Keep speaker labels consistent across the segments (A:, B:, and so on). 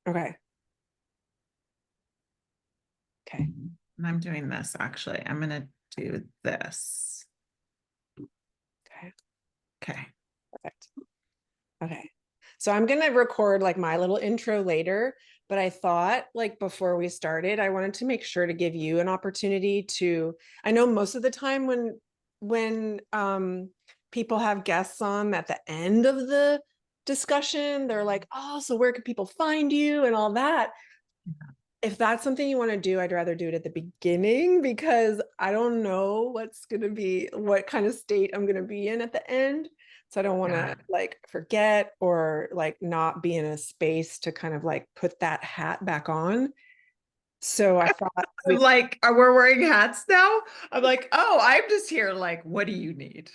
A: Okay. Okay.
B: And I'm doing this actually. I'm going to do this.
A: Okay.
B: Okay.
A: Perfect. Okay. So I'm going to record like my little intro later, but I thought like before we started, I wanted to make sure to give you an opportunity to, I know most of the time when people have guests on at the end of the discussion, they're like, "Oh, so where can people find you?" and all that. If that's something you want to do, I'd rather do it at the beginning because I don't know what kind of state I'm going to be in at the end. So I don't want
B: Yeah.
A: to like forget or like not be in a space to kind of like put that hat back on. So I thought
B: I'm like, are we wearing hats now? I'm like, oh, I'm just here. Like, what do you need?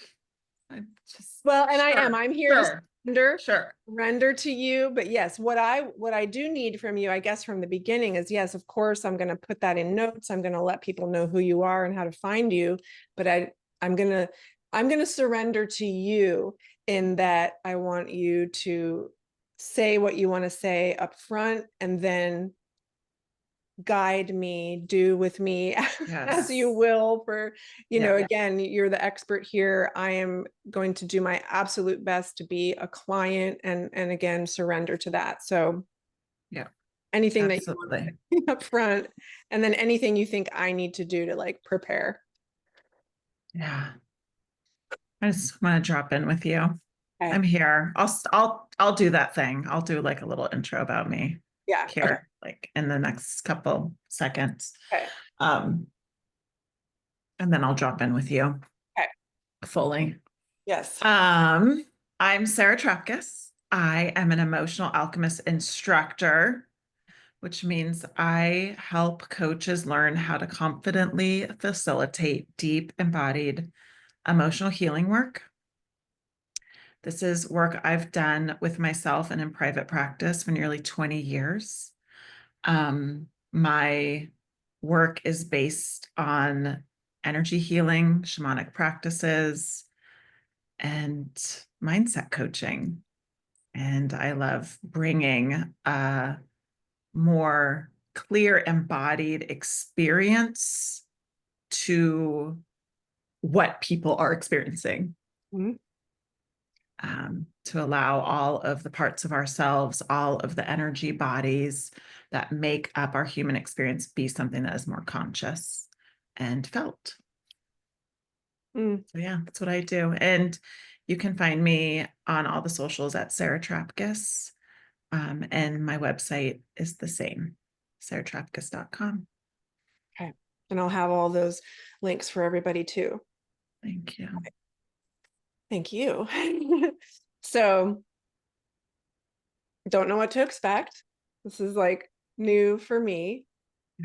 B: I'm just
A: well, and
B: sure,
A: I'm here to
B: sure,
A: surrender,
B: sure.
A: render to you. But yes, what I do need from you, I guess from the beginning is yes, of course, I'm going to put that in notes. I'm going to let people know who you are and how to find you. But I'm going to I'm going to surrender to you in that I want you to say what you want to say up front and then guide me, do with me as you
B: Yes.
A: will for,
B: Yeah.
A: again, you're the expert here. I am going to do my absolute best to be a client and again, surrender to that. So
B: Yeah.
A: anything that you want to
B: Absolutely.
A: say up front, and then anything you think I need to do to like prepare.
B: Yeah. I just want to drop in with you.
A: Okay.
B: I'm here. I'll do that thing. I'll do like a little intro about me
A: Yeah. Okay.
B: here, like in the next couple seconds.
A: Okay.
B: Um, and then I'll drop in with you
A: Okay.
B: fully.
A: Yes.
B: Um, I'm Sarah Trapkus. I am an emotional alchemist instructor, which means I help coaches learn how to confidently facilitate deep embodied emotional healing work. This is work I've done with myself and in private practice for nearly 20 years. My work is based on energy healing, shamanic practices, and mindset coaching. And I love bringing a more clear embodied experience to what people are experiencing.
A: Mhm.
B: To allow all of the parts of ourselves, all of the energy bodies that make up our human experience be something that is more conscious and felt.
A: Mm.
B: So yeah, that's what I do. And you can find me on all the socials at SarahTrapkus. And my website is the same, SarahTrapkus.com.
A: Okay. And I'll have all those links for everybody too.
B: Thank you.
A: Thank you. So don't know what to expect. This is like new for me,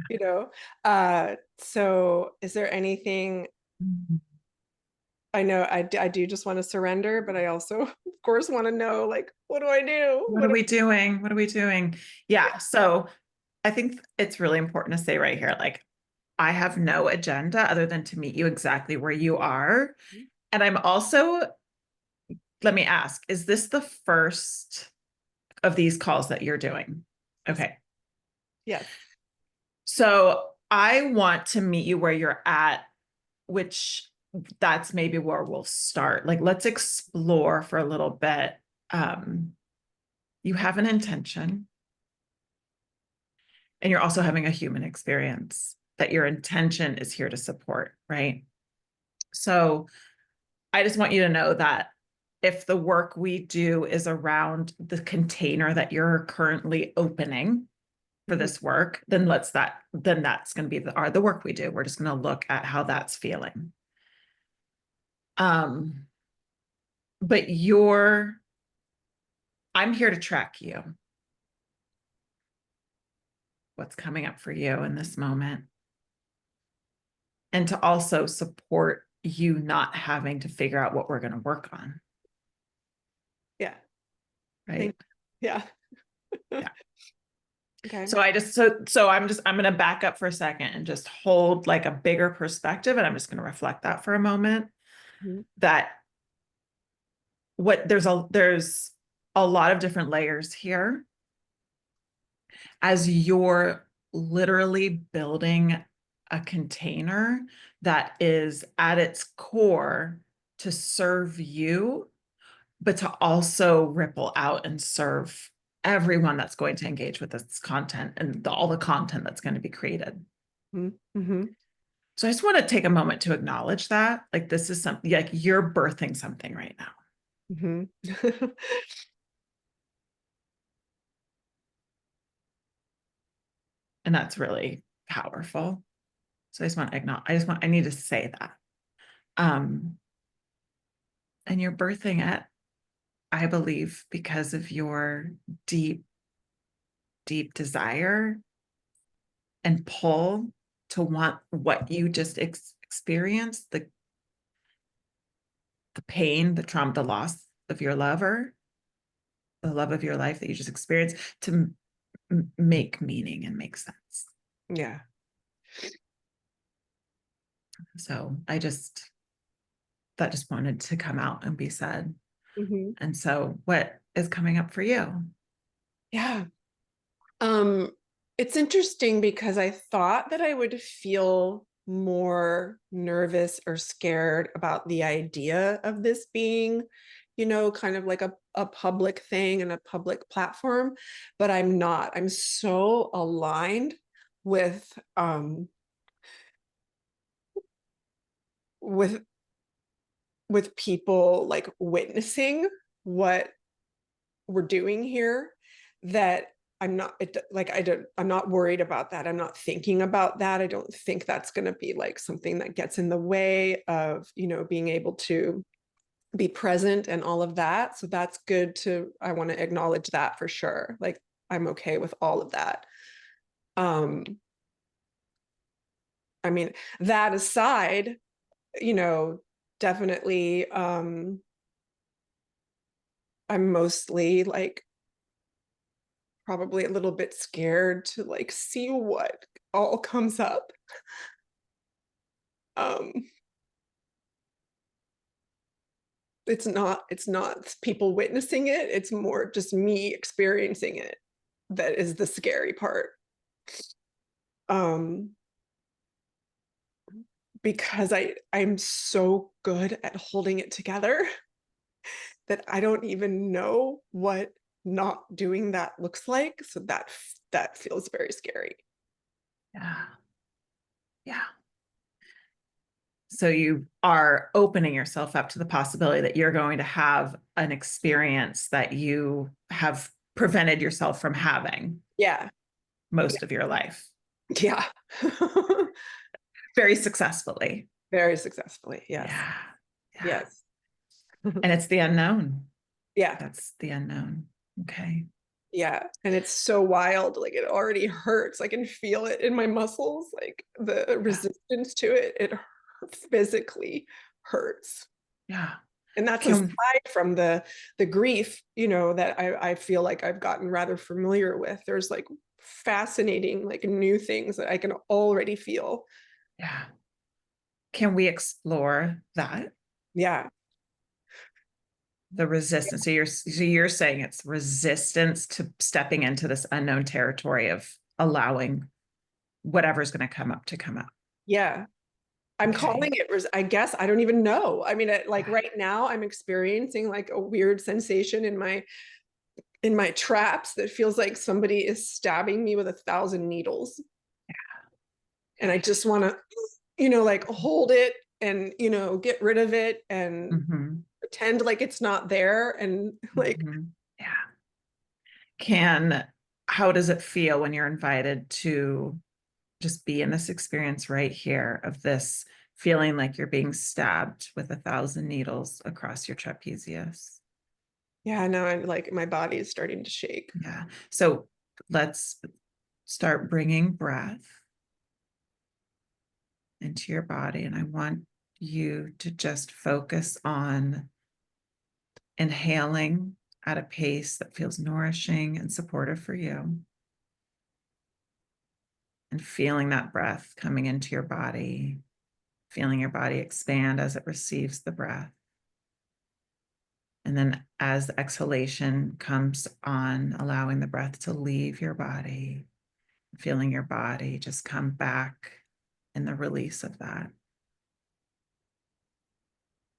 A: you know. So is there anything I know I do just want to surrender, but I also, of course, want to know like, what do I do?
B: What are we doing? What are we doing?
A: Yeah.
B: Yeah. So I think it's really important to say right here, like, I have no agenda other than to meet you exactly where you are. And I'm also, let me ask, is this the first of these calls that you're doing?
A: Yes.
B: Okay.
A: Yes.
B: So I want to meet you where you're at, which that's maybe where we'll start. Like, let's explore for a little bit. Um, you have an intention, and you're also having a human experience that your intention is here to support, right? So I just want you to know that if the work we do is around the container that you're currently opening for
A: Mhm.
B: this work, then that's going to be the work we do. We're just going to look at how that's feeling. Um, but I'm here to track you. What's coming up for you in this moment, and to also support you not having to figure out what we're going to work on.
A: Yeah.
B: Right.
A: Thank yeah.
B: Yeah.
A: Okay.
B: So I'm going to back up for a second and just hold like a bigger perspective. And I'm just going to reflect that for a moment,
A: Mhm.
B: that there's a lot of different layers here. as you're literally building a container that is at its core to serve you, but to also ripple out and serve everyone that's going to engage with this content and all the content that's going to be created.
A: Mm-hmm.
B: So I just want to take a moment to acknowledge that, like, this is something, like, you're birthing something right now.
A: Mm-hmm.
B: And that's really powerful. So I just want to acknowledge, I need to say that. And you're birthing it, I believe, because of your deep, deep desire and pull to want what you just experienced, the pain, the trauma, the loss of your lover, the love of your life that you just experienced, to make meaning and make sense.
A: Yeah.
B: So that just wanted to come out and be said.
A: Mm-hmm.
B: And so what is coming up for you?
A: Yeah. It's interesting because I thought that I would feel more nervous or scared about the idea of this being, kind of like a public thing and a public platform, but I'm not. I'm so aligned with with with people like witnessing what we're doing here that I'm not I'm not worried about that. I'm not thinking about that. I don't think that's going to be like something that gets in the way of, being able to be present and all of that. So that's good I want to acknowledge that for sure. Like I'm okay with all of that. Um, I mean, that aside, you know, definitely I'm mostly like probably a little bit scared to like see what all comes up. Um, it's not people witnessing it. It's more just me experiencing it that is the scary part. Um, because I'm so good at holding it together that I don't even know what not doing that looks like. So that feels very scary.
B: Yeah. Yeah. So you are opening yourself up to the possibility that you're going to have an experience that you have prevented yourself from having
A: Yeah.
B: most of your life,
A: Yeah.
B: very successfully.
A: Very successfully. Yes.
B: Yeah. Yeah.
A: Yes.
B: And it's the unknown.
A: Yeah.
B: That's the unknown. Okay.
A: Yeah. And it's so wild. Like it already hurts. I can feel it in my muscles. Like the
B: Yeah.
A: resistance to it, it physically hurts.
B: Yeah.
A: And that's aside
B: Can,
A: from the grief, that I feel like I've gotten rather familiar with. There's like fascinating, like new things that I can already feel.
B: yeah. Can we explore that?
A: Yeah.
B: The resistance. So you're saying it's resistance to stepping into this unknown territory of allowing whatever's going to come up to come up.
A: Yeah. I'm
B: Okay.
A: calling it, I guess, I don't even know. I mean, like right now I'm experiencing like a weird sensation in my traps that feels like somebody is stabbing me with 1,000 needles. And I just want to, like hold it and, get rid of it and
B: Mm-hmm.
A: pretend like it's not there. And like,
B: Mm-hmm. Yeah. How does it feel when you're invited to just be in this experience right here of this feeling like you're being stabbed with 1,000 needles across your trapezius?
A: yeah, now I'm like, my body is starting to shake.
B: Yeah. So let's start bringing breath into your body. And I want you to just focus on inhaling at a pace that feels nourishing and supportive for you, and feeling that breath coming into your body, feeling your body expand as it receives the breath. And then as the exhalation comes on, allowing the breath to leave your body, feeling your body just come back in the release of that.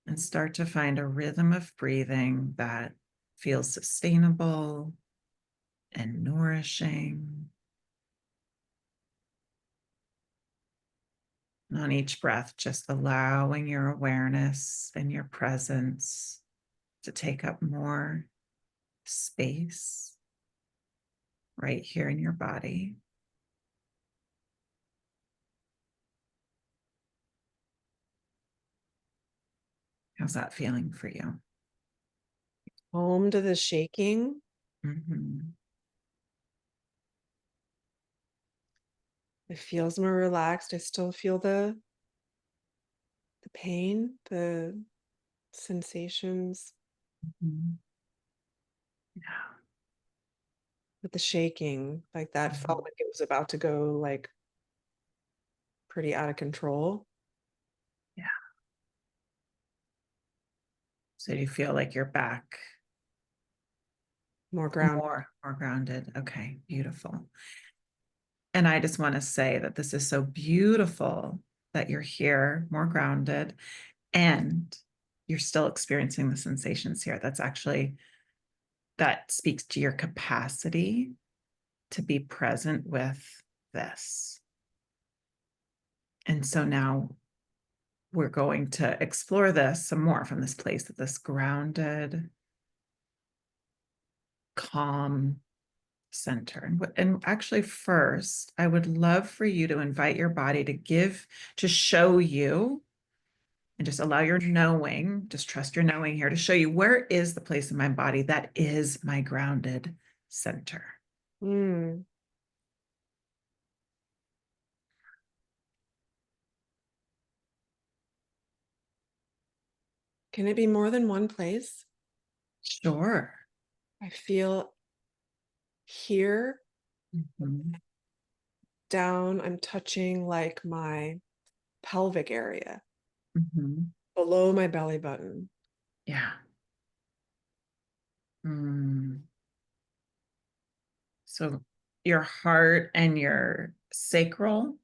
B: And start to find a rhythm of breathing that feels sustainable and nourishing. And on each breath, just allowing your awareness and your presence to take up more space right here in your body. How's that feeling for you?
A: Home to the shaking.
B: Mm-hmm.
A: It feels more relaxed. I still feel the pain, the sensations,
B: Mm-hmm. Yeah.
A: but the shaking, like that felt like it was about to go like pretty out of control.
B: Yeah. So do you feel like you're back
A: More ground.
B: more grounded? Okay, beautiful. And I just want to say that this is so beautiful that you're here, more grounded, and you're still experiencing the sensations here. That speaks to your capacity to be present with this. And so now we're going to explore this some more from this place of this grounded, calm center. And actually, first, I would love for you to invite your body to show you, and just allow your knowing, just trust your knowing here to show you where is the place in my body that is my grounded center.
A: Mm. Can it be more than one place?
B: Sure.
A: I feel here
B: Mhm.
A: down, I'm touching like my pelvic area
B: Mhm.
A: below my belly button.
B: Yeah. Mm. So your heart and your sacral,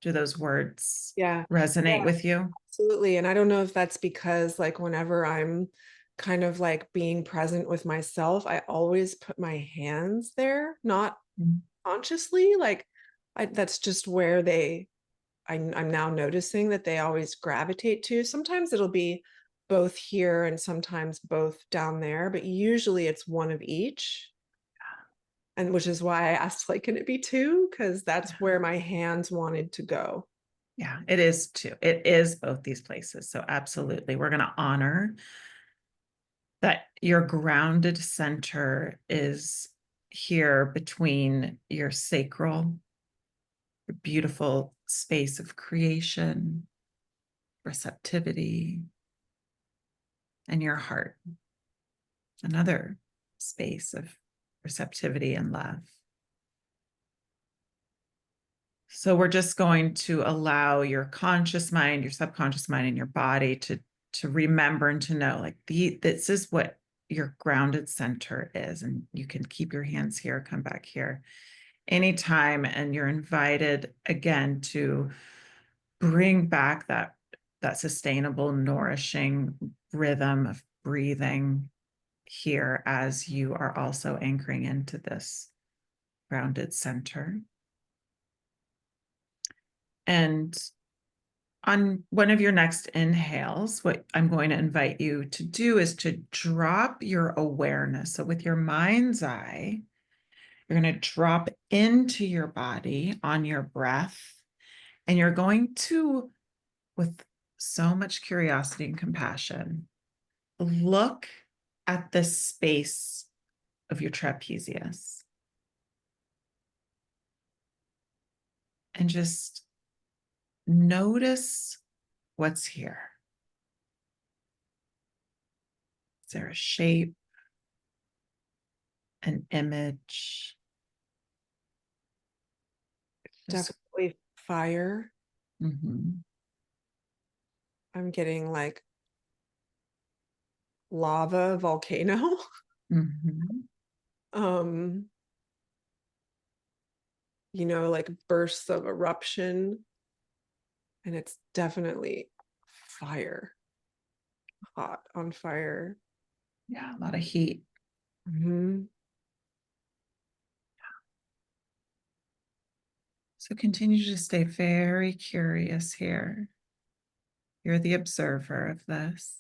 B: do those words
A: Yeah.
B: resonate with you?
A: Absolutely. And I don't know if that's because, like, whenever I'm kind of like being present with myself, I always put my hands there, not
B: Mm.
A: consciously. Like, that's just where I'm now noticing that they always gravitate to. Sometimes it'll be both here and sometimes both down there, but usually it's one of each. And which is why I asked, like, can it be two? Because that's where my hands wanted to go.
B: Yeah, it is too. It is both these places. So absolutely, we're going to honor that your grounded center is here between your sacral, your beautiful space of creation, receptivity, and your heart, another space of receptivity and love. So we're just going to allow your conscious mind, your subconscious mind, and your body to remember and to know, like, this is what your grounded center is. And you can keep your hands here, come back here anytime, and you're invited again to bring back that sustainable, nourishing rhythm of breathing here as you are also anchoring into this grounded center. And on one of your next inhales, what I'm going to invite you to do is to drop your awareness. So, with your mind's eye, you're going to drop into your body on your breath, and you're going to, with so much curiosity and compassion, look at the space of your trapezius and just notice what's here. Is there a shape, an image? Just
A: Definitely fire.
B: mhm.
A: I'm getting like lava volcano.
B: Mhm.
A: um like bursts of eruption, and it's definitely fire, hot on fire.
B: Yeah, a lot of heat.
A: Hmm.
B: So continue to stay very curious here. You're the observer of this.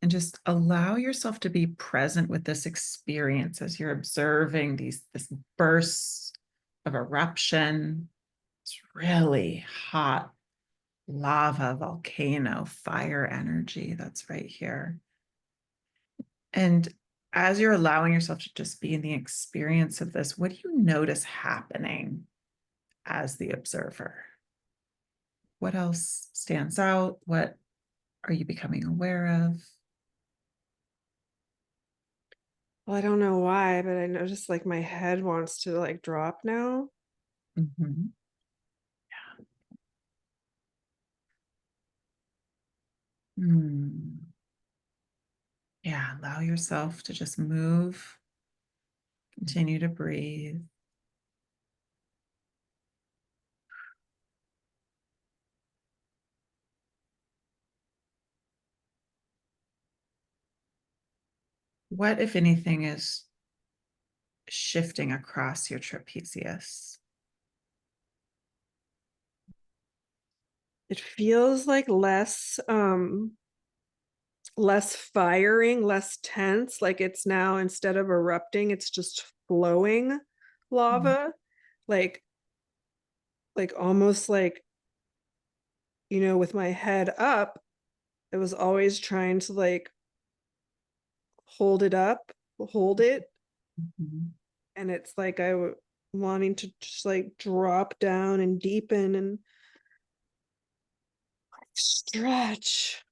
B: And just allow yourself to be present with this experience as you're observing this bursts of eruption. It's really hot lava, volcano, fire energy that's right here. And as you're allowing yourself to just be in the experience of this, what do you notice happening as the observer? What else stands out? What are you becoming aware of?
A: Well, I don't know why, but I notice like my head wants to like drop now.
B: Mm-hmm. Hmm. Yeah, allow yourself to just move, continue to breathe. What, if anything, is shifting across your trapezius?
A: It feels like less firing, less tense, like it's now, instead of erupting, it's just flowing lava, like almost like, with my head up, it was always trying to like hold it up, hold it,
B: Mhm.
A: and it's like wanting to just like drop down and deepen and stretch.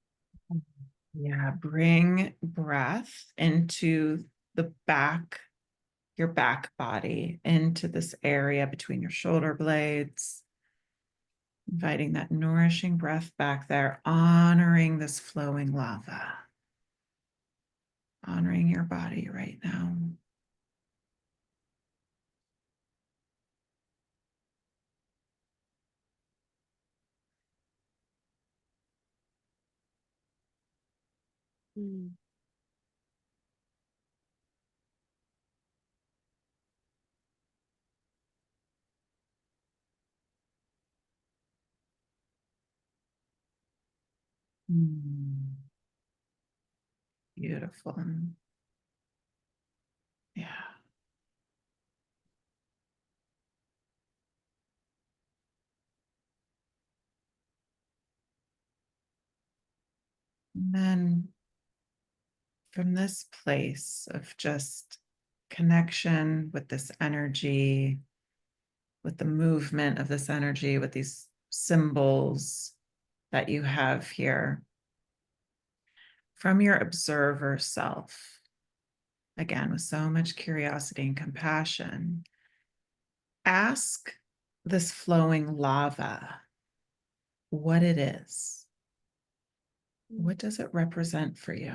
B: Yeah, bring breath into the back, your back body, into this area between your shoulder blades, inviting that nourishing breath back there, honoring this flowing lava, honoring your body right now.
A: Mm.
B: Mm. Beautiful. Yeah. And then from this place of just connection with this energy, with the movement of this energy, with these symbols that you have here, from your observer self, again, with so much curiosity and compassion, ask this flowing lava what it is. What does it represent for you?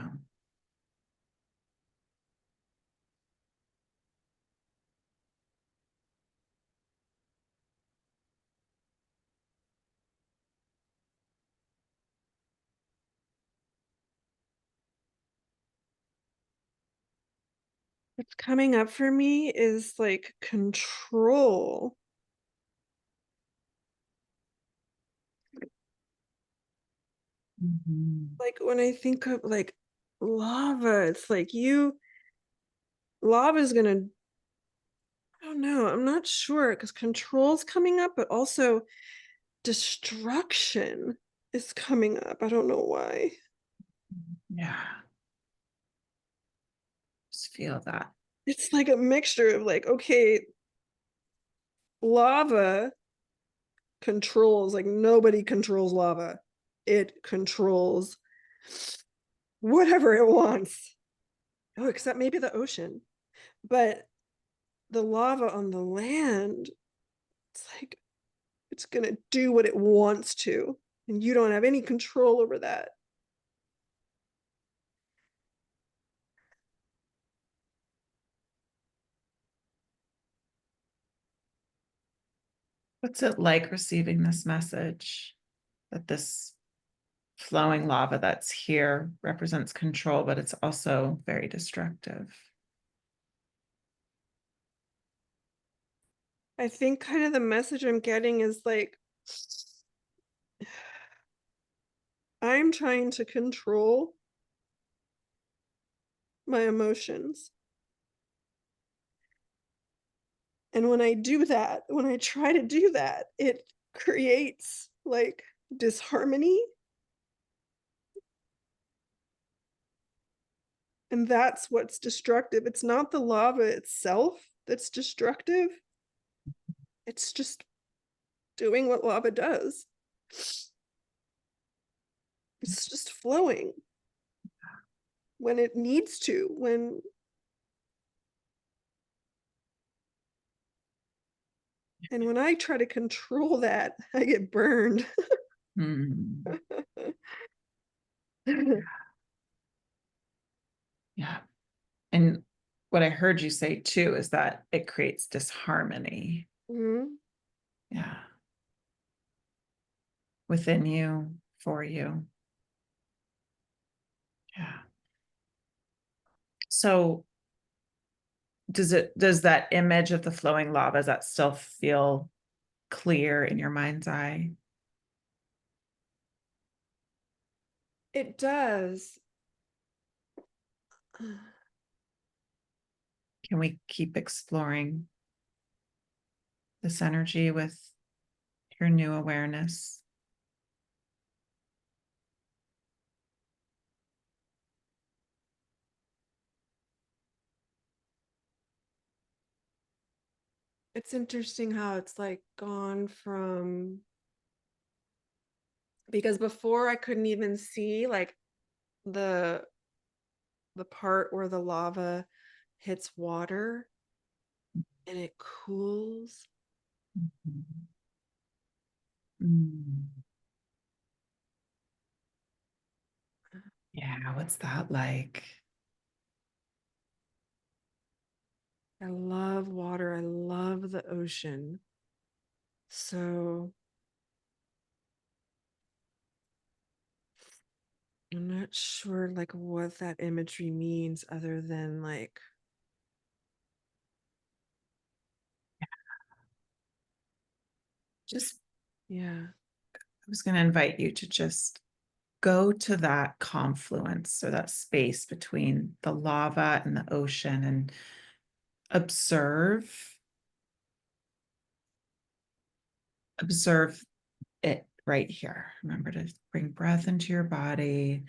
A: What's coming up for me is like control.
B: Mhm.
A: Like when I think of like lava, it's like lava is gonna, I don't know, I'm not sure, because control's coming up, but also destruction is coming up. I don't know why.
B: Yeah, just feel that.
A: It's like a mixture of like, okay, lava controls, like nobody controls lava. It controls whatever it wants. Oh, except maybe the ocean. But the lava on the land, it's like it's gonna do what it wants to. and you don't have any control over that.
B: What's it like receiving this message that this flowing lava that's here represents control, but it's also very destructive?
A: I think kind of the message I'm getting is like, I'm trying to control my emotions. And when I do that, when I try to do that, it creates like disharmony. And that's what's destructive. It's not the lava itself that's destructive. It's just doing what lava does. It's just flowing when it needs to, when I try to control that, I get burned.
B: Mm, yeah. And what I heard you say too is that it creates disharmony.
A: Mhm.
B: Yeah. Within you, for you. Yeah. So does that image of the flowing lava, does that still feel clear in your mind's eye?
A: It does.
B: Can we keep exploring this energy with your new awareness?
A: It's interesting how it's like gone from, because before I couldn't even see like the part where the lava hits water and it cools.
B: Mm. Yeah, what's that like?
A: I love water. I love the ocean. So I'm not sure like what that imagery means other than like
B: Just,
A: yeah.
B: I was going to invite you to just go to that confluence or that space between the lava and the ocean and observe observe it right here. Remember to bring breath into your body.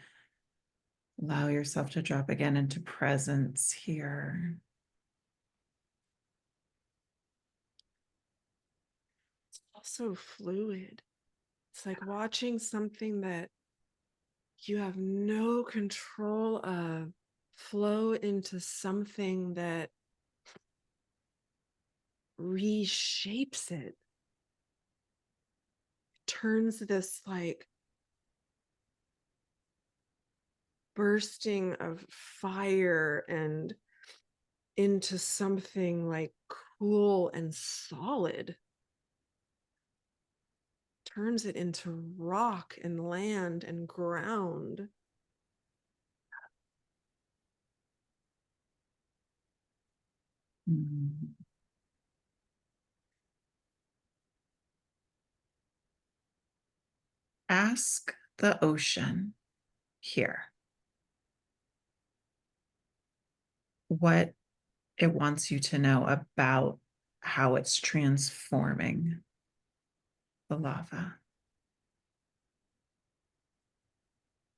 B: Allow yourself to drop again into presence here.
A: It's also fluid. It's like watching something that you have no control of flow into something that reshapes it, turns this like bursting of fire and into something like cool and solid, turns it into rock and land and ground.
B: Mm. Ask the ocean here what it wants you to know about how it's transforming the lava.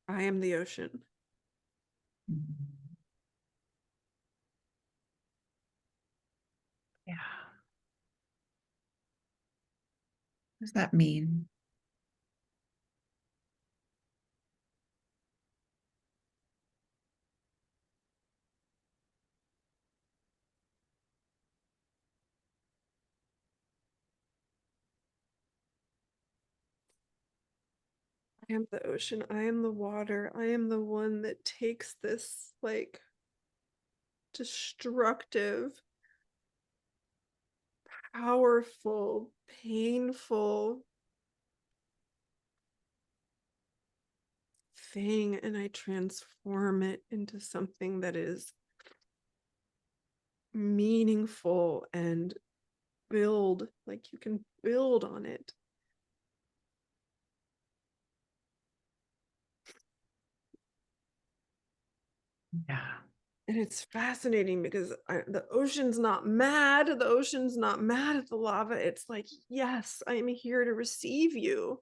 A: I am the ocean.
B: Mm. Yeah. What does that mean?
A: I am the ocean. I am the water. I am the one that takes this like destructive, powerful, painful thing and I transform it into something that is meaningful and build, like you can build on it.
B: Yeah.
A: And it's fascinating because the ocean's not mad. The ocean's not mad at the lava. It's like, yes, I am here to receive you.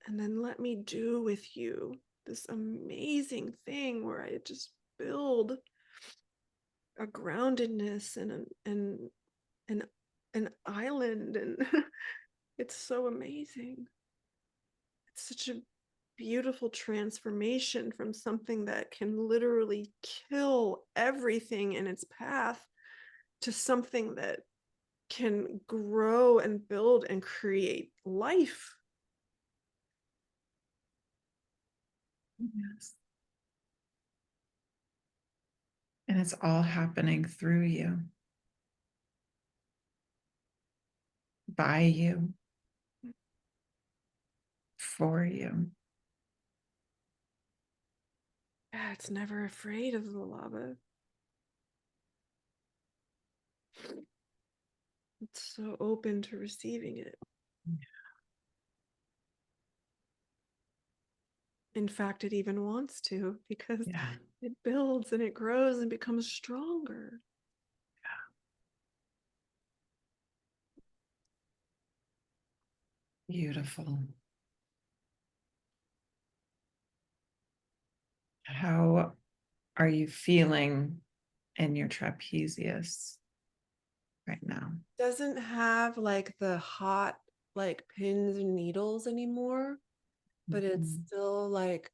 A: And then let me do with you this amazing thing where I just build a groundedness and an an island, and it's so amazing. It's such a beautiful transformation from something that can literally kill everything in its path to something that can grow and build and create life.
B: Yes. And it's all happening through you, by you, for you.
A: Yeah, it's never afraid of the lava. It's so open to receiving it. In fact, it even wants to because
B: Yeah.
A: it builds and it grows and becomes stronger.
B: Beautiful. How are you feeling in your trapezius right now?
A: Doesn't have like the hot like pins and needles anymore, but it's
B: Mhm.
A: still like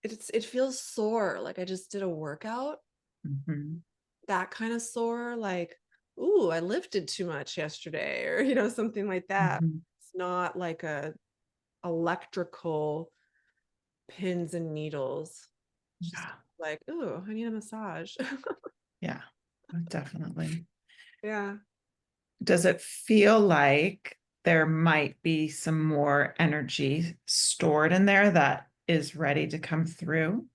A: it feels sore. Like I just did a workout,
B: Mhm.
A: that kind of sore, like, ooh, I lifted too much yesterday, or something like that.
B: Mhm.
A: It's not like a electrical pins and needles. It's just
B: Yeah.
A: like, ooh, I need a massage.
B: Yeah. Definitely.
A: Yeah.
B: Does it feel like there might be some more energy stored in there that is ready to come through?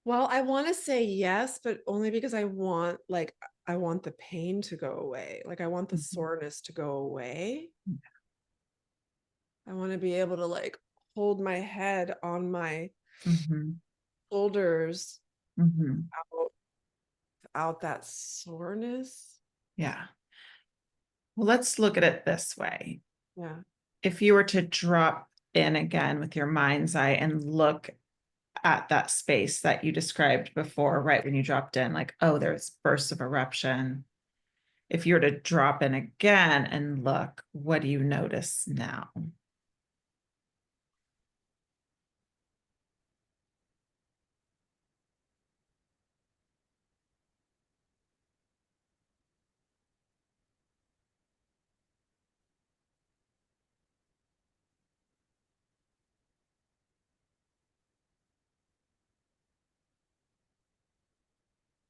A: Well, I want to say yes, but only because I want the pain to go away. Like I want the
B: Mhm.
A: soreness to go away. I want to be able to like hold my head on my
B: Mhm.
A: shoulders
B: Mhm.
A: out, without that soreness.
B: Yeah. Well, let's look at it this way.
A: Yeah.
B: If you were to drop in again with your mind's eye and look at that space that you described before, right when you dropped in, like, oh, there's bursts of eruption. If you were to drop in again and look, what do you notice now?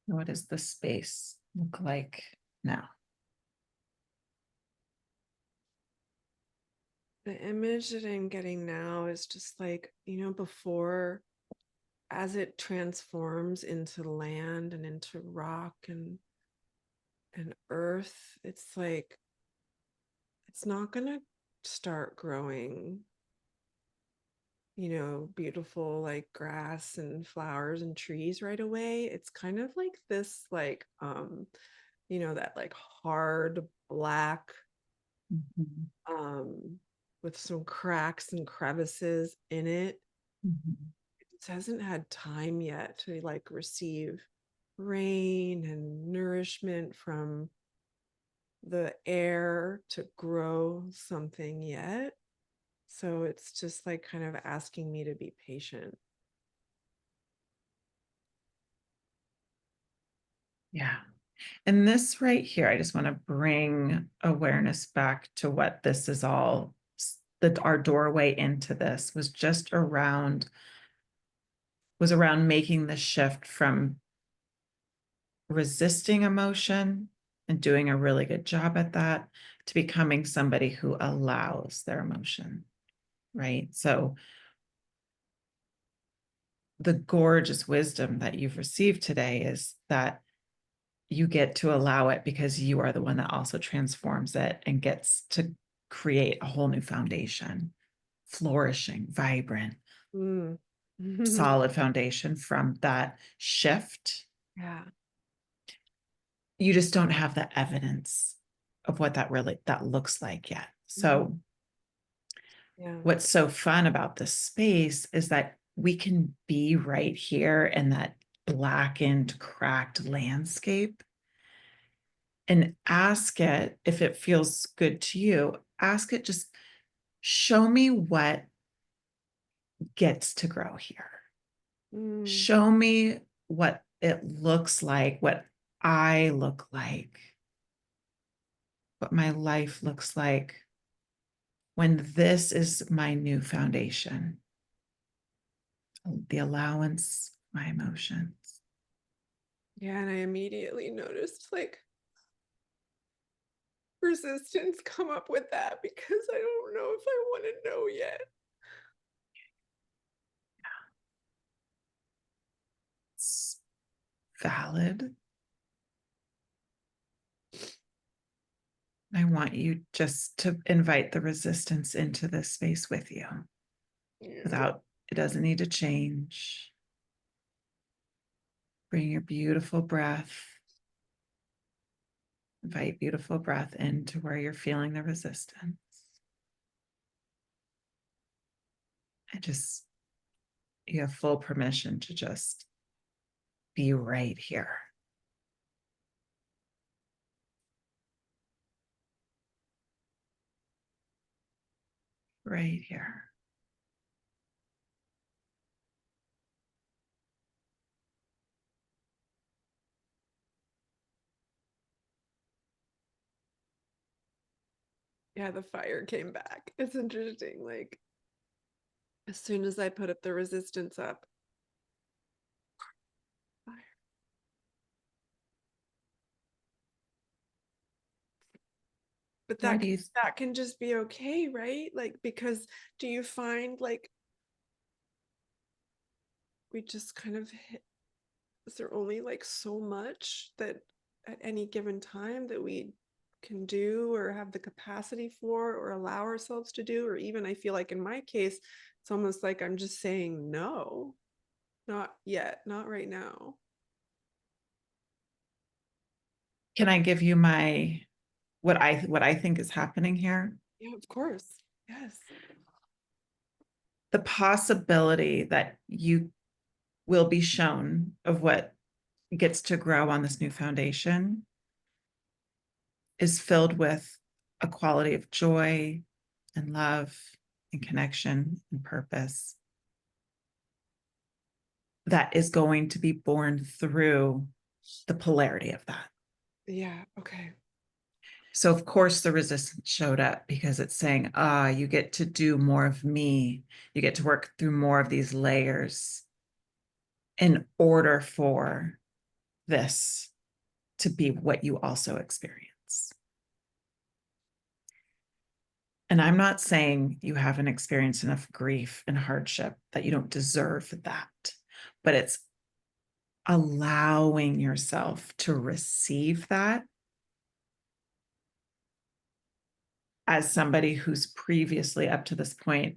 B: What does the space look like now?
A: The image that I'm getting now is just like, before, as it transforms into land and into rock and earth, it's like it's not gonna start growing, beautiful like grass and flowers and trees right away. It's kind of like this, like, that like hard black,
B: Mhm.
A: um, with some cracks and crevices in it.
B: Mhm.
A: It hasn't had time yet to like receive rain and nourishment from the air to grow something yet. So it's just like kind of asking me to be patient.
B: Yeah. And this right here, I just want to bring awareness back to what this is all, that our doorway into this was just around, was around making the shift from resisting emotion and doing a really good job at that to becoming somebody who allows their emotion, right? So the gorgeous wisdom that you've received today is that you get to allow it because you are the one that also transforms it and gets to create a whole new foundation, flourishing, vibrant,
A: Mm.
B: solid foundation from that shift.
A: Yeah.
B: You just don't have the evidence of what that really that looks like yet. So
A: Yeah.
B: what's so fun about this space is that we can be right here in that blackened, cracked landscape and ask it, if it feels good to you, ask it, just show me what gets to grow here.
A: Mm.
B: Show me what it looks like, what I look like, what my life looks like when this is my new foundation, the allowance, my emotions.
A: Yeah, and I immediately noticed like resistance come up with that because I don't know if I want to know yet.
B: It's valid. I want you just to invite the resistance into this space with you
A: Yeah.
B: without, it doesn't need to change. Bring your beautiful breath. Invite beautiful breath into where you're feeling the resistance. And just, you have full permission to just be right here. Right here.
A: Yeah, the fire came back. It's interesting. Like as soon as I put up the resistance up, fire. But
B: What do you,
A: that can just be okay, right? Like because do you find like we just kind of hit, is there only like so much that at any given time that we can do or have the capacity for or allow ourselves to do? Or even I feel like in my case, it's almost like I'm just saying no, not yet, not right now.
B: can I give you my, what I think is happening here?
A: Yeah, of course. Yes.
B: The possibility that you will be shown of what gets to grow on this new foundation is filled with a quality of joy and love and connection and purpose that is going to be born through the polarity of that.
A: Yeah. Okay.
B: So, of course, the resistance showed up because it's saying, you get to do more of me. You get to work through more of these layers in order for this to be what you also experience. And I'm not saying you haven't experienced enough grief and hardship that you don't deserve that, but it's allowing yourself to receive that as somebody who's previously up to this point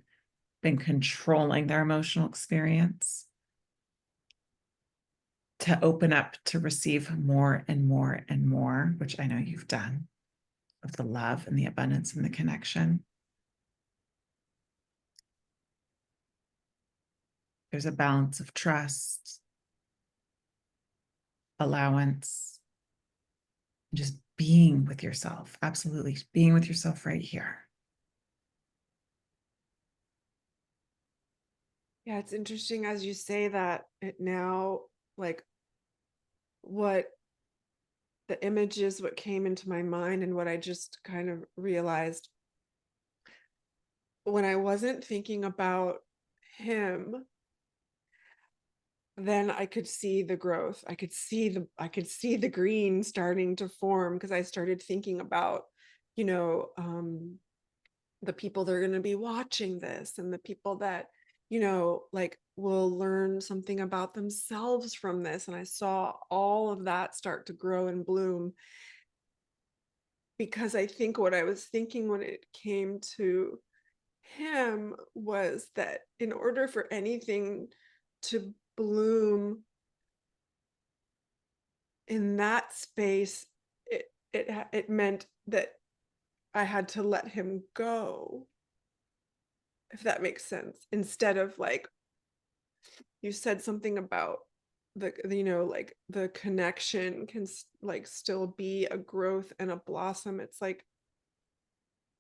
B: been controlling their emotional experience, to open up to receive more and more and more, which I know you've done, of the love and the abundance and the connection. There's a balance of trust, allowance, just being with yourself. Absolutely. Being with yourself right here.
A: Yeah, it's interesting as you say that it now, like what the images, what came into my mind and what I just kind of realized when I wasn't thinking about him, then I could see the growth. I could see the green starting to form because I started thinking about, you know, the people that are going to be watching this and the people that, you know, like will learn something about themselves from this. And I saw all of that start to grow and bloom because I think what I was thinking when it came to him was that in order for anything to bloom in that space, it meant that I had to let him go, if that makes sense. Instead of like you said something about the you know like the connection can like still be a growth and a blossom. It's like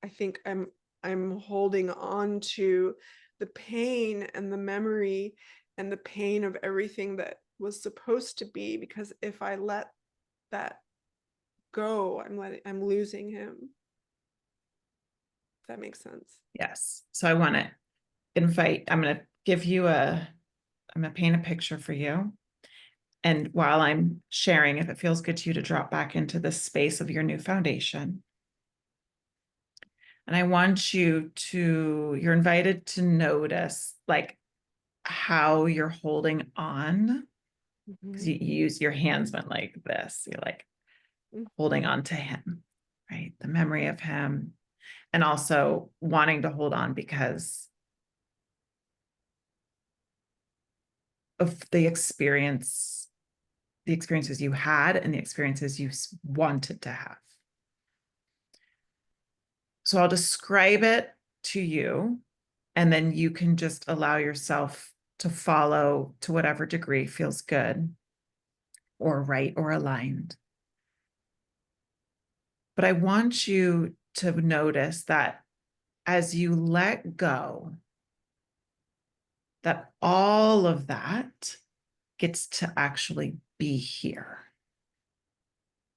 A: I think I'm holding on to the pain and the memory and the pain of everything that was supposed to be, because if I let that go, I'm losing him. If that makes sense.
B: Yes. So I want to invite, I'm going to give you I'm going to paint a picture for you. And while I'm sharing, if it feels good to you to drop back into the space of your new foundation. And I want you're invited to notice like how you're holding on, because you use your hands went like this. You're like holding on to him, right? The memory of him, and also wanting to hold on because of the experiences you had and the experiences you wanted to have. So I'll describe it to you, and then you can just allow yourself to follow to whatever degree feels good or right or aligned. But I want you to notice that as you let go, that all of that gets to actually be here.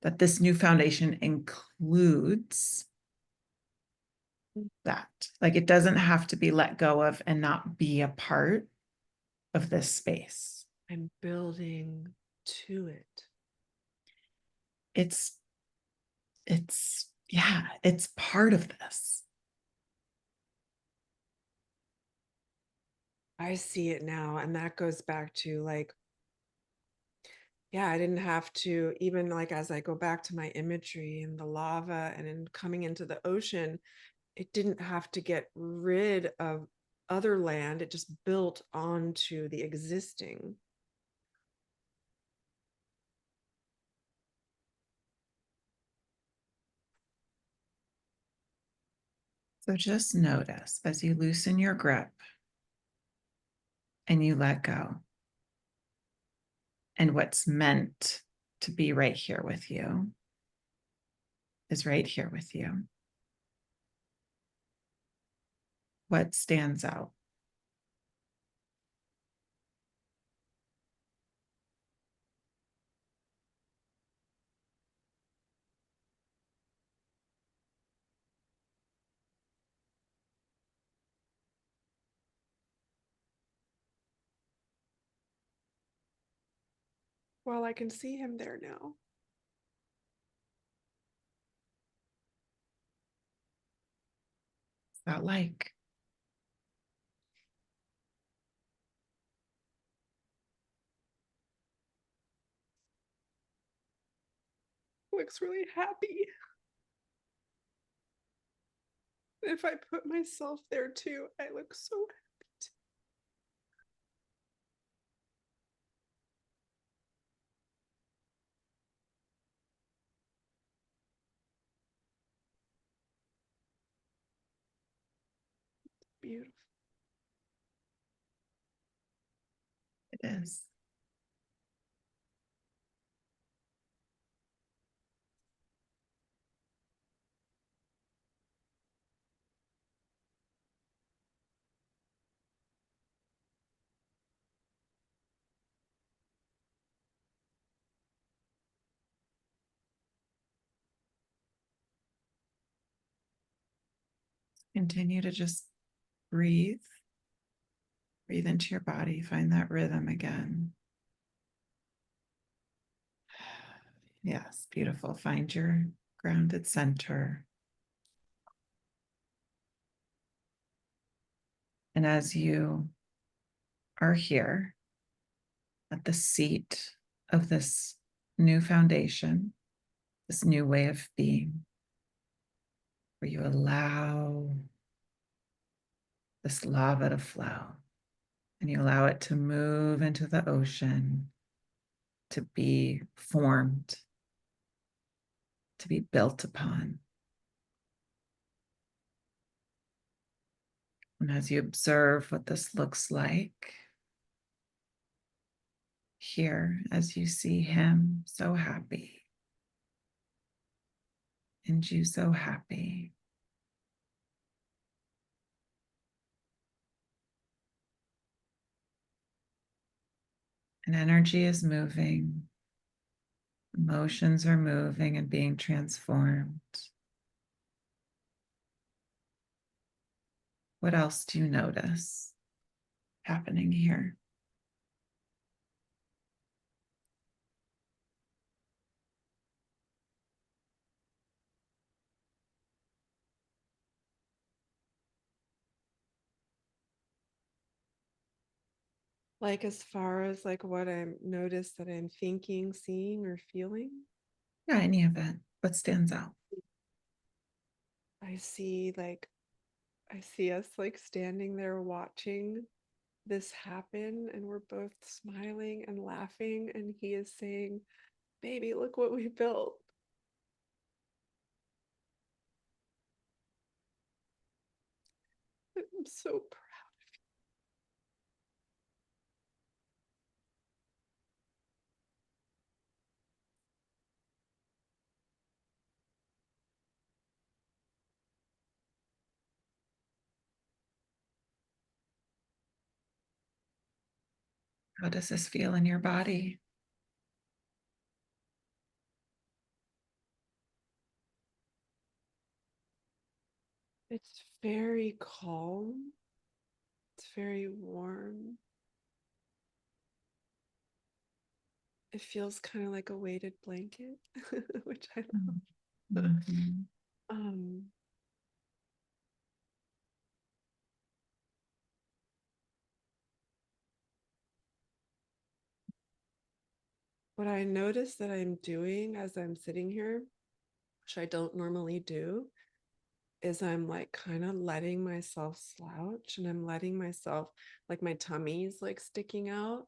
B: That this new foundation includes that. Like it doesn't have to be let go of and not be a part of this space.
A: I'm building to it.
B: It's yeah, it's part of this.
A: I see it now. And that goes back to like, yeah, I didn't have to, even like as I go back to my imagery and the lava and in coming into the ocean, it didn't have to get rid of other land. It just built onto the existing.
B: So just notice as you loosen your grip and you let go, and what's meant to be right here with you is right here with you. What stands out?
A: Well, I can see him there now.
B: What's that like?
A: Looks really happy. If I put myself there too, I look so happy too. Beautiful.
B: It is. Continue to just breathe. Breathe into your body. Find that rhythm again. Yes, beautiful. Find your grounded center. And as you are here at the seat of this new foundation, this new way of being, where you allow this lava to flow and you allow it to move into the ocean, to be formed, to be built upon. And as you observe what this looks like, here, as you see him so happy and you so happy, and energy is moving, emotions are moving and being transformed. What else do you notice happening here?
A: Like as far as like what I'm noticed that I'm thinking, seeing, or feeling,
B: Yeah, any of it. What stands out?
A: I see like I see us like standing there watching this happen, and we're both smiling and laughing, and he is saying, "Baby, look what we built." I'm so proud.
B: How does this feel in your body?
A: It's very calm. It's very warm. It feels kind of like a weighted blanket, which I love.
B: Mhm.
A: Um, what I notice that I'm doing as I'm sitting here, which I don't normally do, is I'm like kind of letting myself slouch, and I'm letting myself, like my tummy's like sticking out,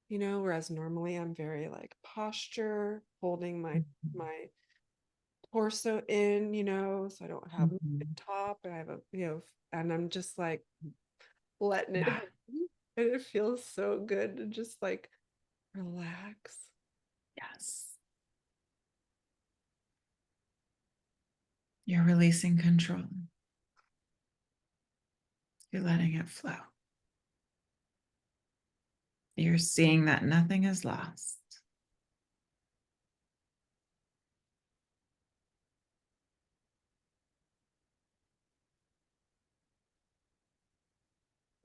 A: whereas normally I'm very like posture, holding my torso in, so I don't have my
B: Mhm.
A: top, and I have and I'm just like letting it
B: Yeah.
A: happen. And it feels so good to just like relax.
B: Yes. You're releasing control. You're letting it flow. You're seeing that nothing is lost.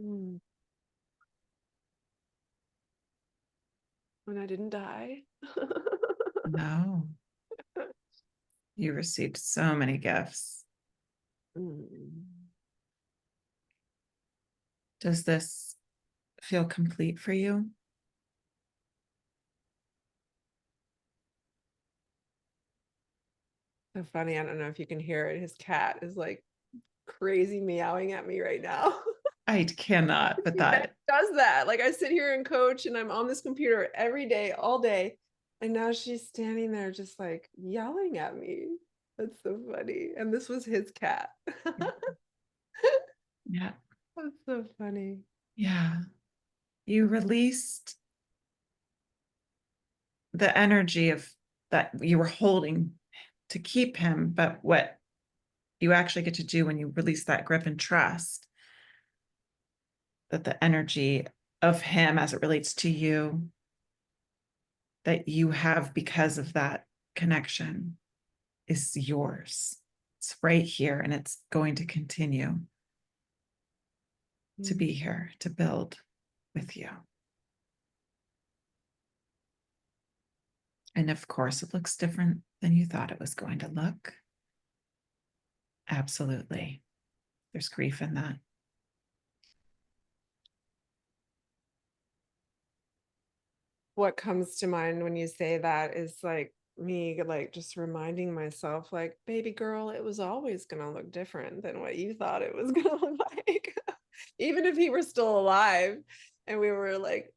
A: Mm. When I didn't die.
B: No, you received so many gifts.
A: Mm.
B: Does this feel complete for you?
A: So funny. I don't know if you can hear it. His cat is like crazy meowing at me right now.
B: I cannot, but
A: Yeah, it
B: that,
A: does that. Like I sit here and coach, and I'm on this computer every day, all day. And now she's standing there just like yelling at me. That's so funny. And this was his cat.
B: yeah,
A: That's so funny.
B: yeah. You released the energy of that you were holding to keep him, but what you actually get to do when you release that grip and trust that the energy of him as it relates to you that you have because of that connection is yours. It's right here, and it's going to continue to be
A: Mm.
B: here to build with you. And of course, it looks different than you thought it was going to look. Absolutely. There's grief in that.
A: What comes to mind when you say that is like me like just reminding myself like, baby girl, it was always going to look different than what you thought it was going to look like. Even if he were still alive and we were like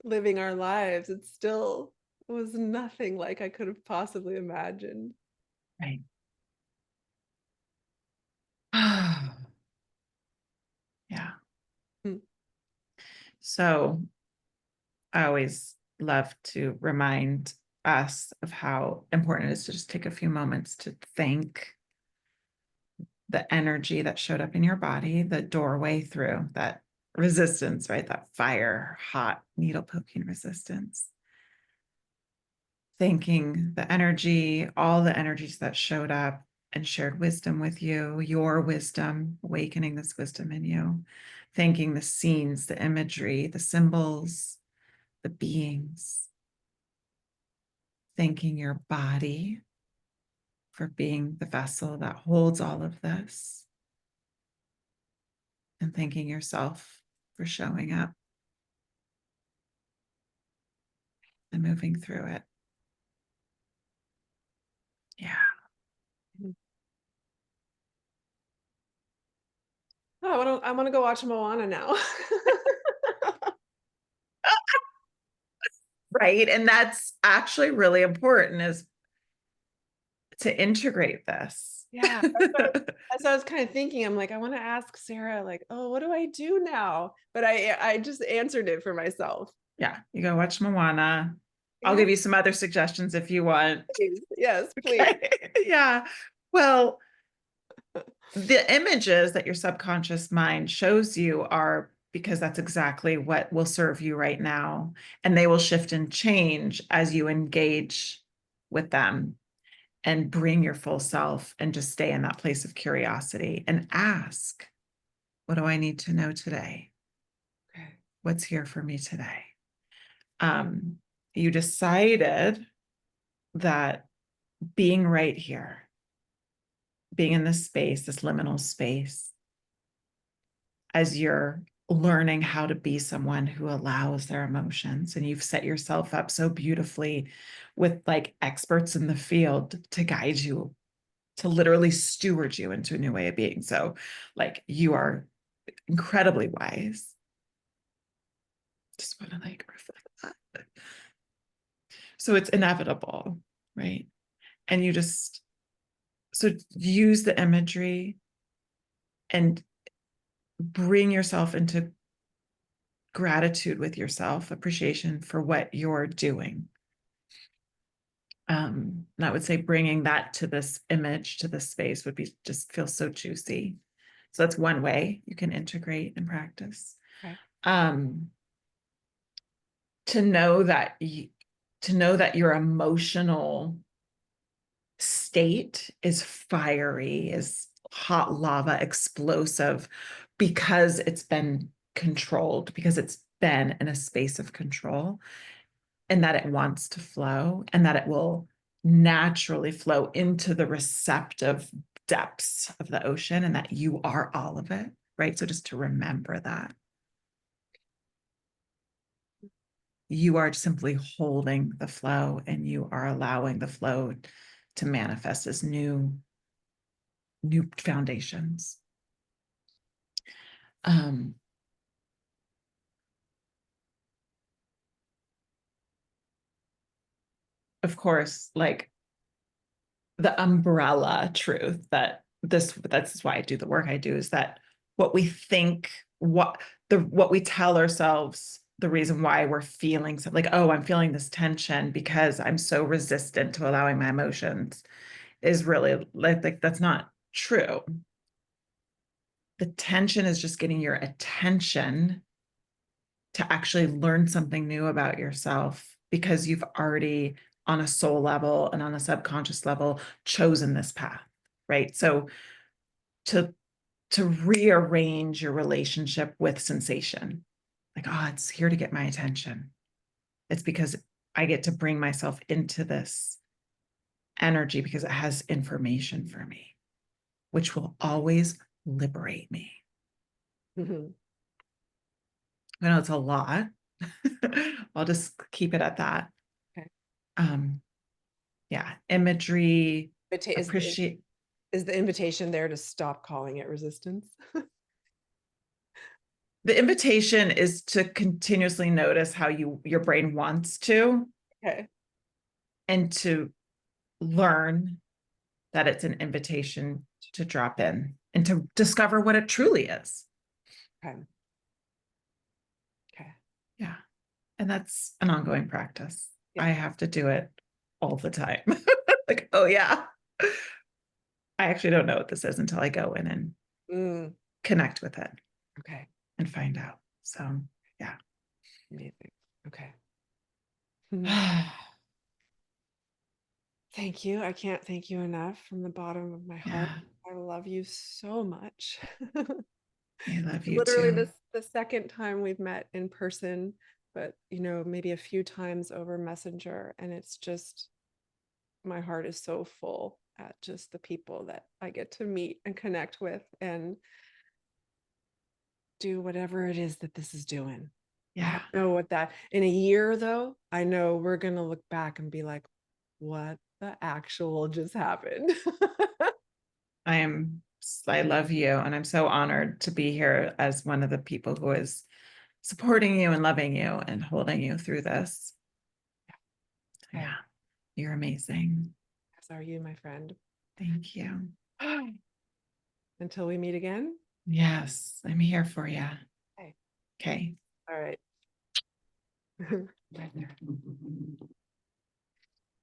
A: living our lives, it still was nothing like I could have possibly imagined.
B: Right. Yeah.
A: Hmm.
B: So I always love to remind us of how important it is to just take a few moments to thank the energy that showed up in your body, the doorway through that resistance, right? That fire, hot needle poking resistance. Thanking the energy, all the energies that showed up and shared wisdom with you, your wisdom, awakening this wisdom in you. Thanking the scenes, the imagery, the symbols, the beings. Thanking your body for being the vessel that holds all of this. And thanking yourself for showing up and moving through it. Yeah.
A: Oh, I want to go watch Moana now.
B: Right. And that's actually really important, is to integrate this.
A: Yeah, that's what I was kind of thinking. I'm like, I want to ask Sarah, like, oh, what do I do now? But I just answered it for myself.
B: Yeah. You go watch Moana. I'll
A: Yeah,
B: give you some other suggestions if you want.
A: please. Yes, please.
B: Okay. Yeah. Well, the images that your subconscious mind shows you are because that's exactly what will serve you right now. And they will shift and change as you engage with them and bring your full self and just stay in that place of curiosity and ask, what do I need to know today?
A: Okay.
B: What's here for me today? You decided that being right here, being in this space, this liminal space, as you're learning how to be someone who allows their emotions, and you've set yourself up so beautifully with like experts in the field to guide you, to literally steward you into a new way of being. So like you are incredibly wise. Just want to like reflect that. So it's inevitable, right? And you just, so use the imagery and bring yourself into gratitude with yourself, appreciation for what you're doing. And I would say bringing that to this image, to this space would be just feel so juicy. So that's one way you can integrate and practice.
A: Okay.
B: Um, to know that your emotional state is fiery, is hot lava, explosive, because it's been controlled, because it's been in a space of control, and that it wants to flow, and that it will naturally flow into the receptive depths of the ocean, and that you are all of it, right? So just to remember that you are simply holding the flow, and you are allowing the flow to manifest as new foundations. Um, of course, like the umbrella truth that's why I do the work I do, is that what we think, what we tell ourselves, the reason why we're feeling something like, oh, I'm feeling this tension because I'm so resistant to allowing my emotions, is really like that's not true. The tension is just getting your attention to actually learn something new about yourself, because you've already, on a soul level and on a subconscious level, chosen this path. right? So to rearrange your relationship with sensation, like, oh, it's here to get my attention. It's because I get to bring myself into this energy because it has information for me, which will always liberate me.
A: Mhm.
B: I know it's a lot. I'll just keep it at that.
A: Okay.
B: Yeah, imagery,
A: Is
B: appreciate.
A: is the invitation there to stop calling it resistance?
B: The invitation is to continuously notice how your brain wants to,
A: Okay.
B: and to learn that it's an invitation to drop in and to discover what it truly is.
A: Okay. Okay.
B: Yeah. And that's an ongoing practice.
A: Yeah.
B: I have to do it all the time. Like, oh yeah. I actually don't know what this is until I go in and
A: Mm,
B: connect with it
A: okay.
B: and find out. So yeah.
A: Amazing. Okay. Mhm. Thank you. I can't thank you enough from the bottom of my heart.
B: Yeah.
A: I love you so much.
B: I love you
A: Literally
B: too.
A: the second time we've met in person, but maybe a few times over Messenger, and it's just my heart is so full at just the people that I get to meet and connect with and do whatever it is that this is doing. I
B: Yeah.
A: don't know what that in a year though, I know we're gonna look back and be like, what the actual just happened?
B: I love you, and I'm so honored to be here as one of the people who is supporting you and loving you and holding you through this.
A: Okay.
B: Yeah, you're amazing.
A: As are you, my friend.
B: Thank you.
A: Until we meet again.
B: Yes, I'm here for you.
A: Okay.
B: Okay.
A: All right. Bye there.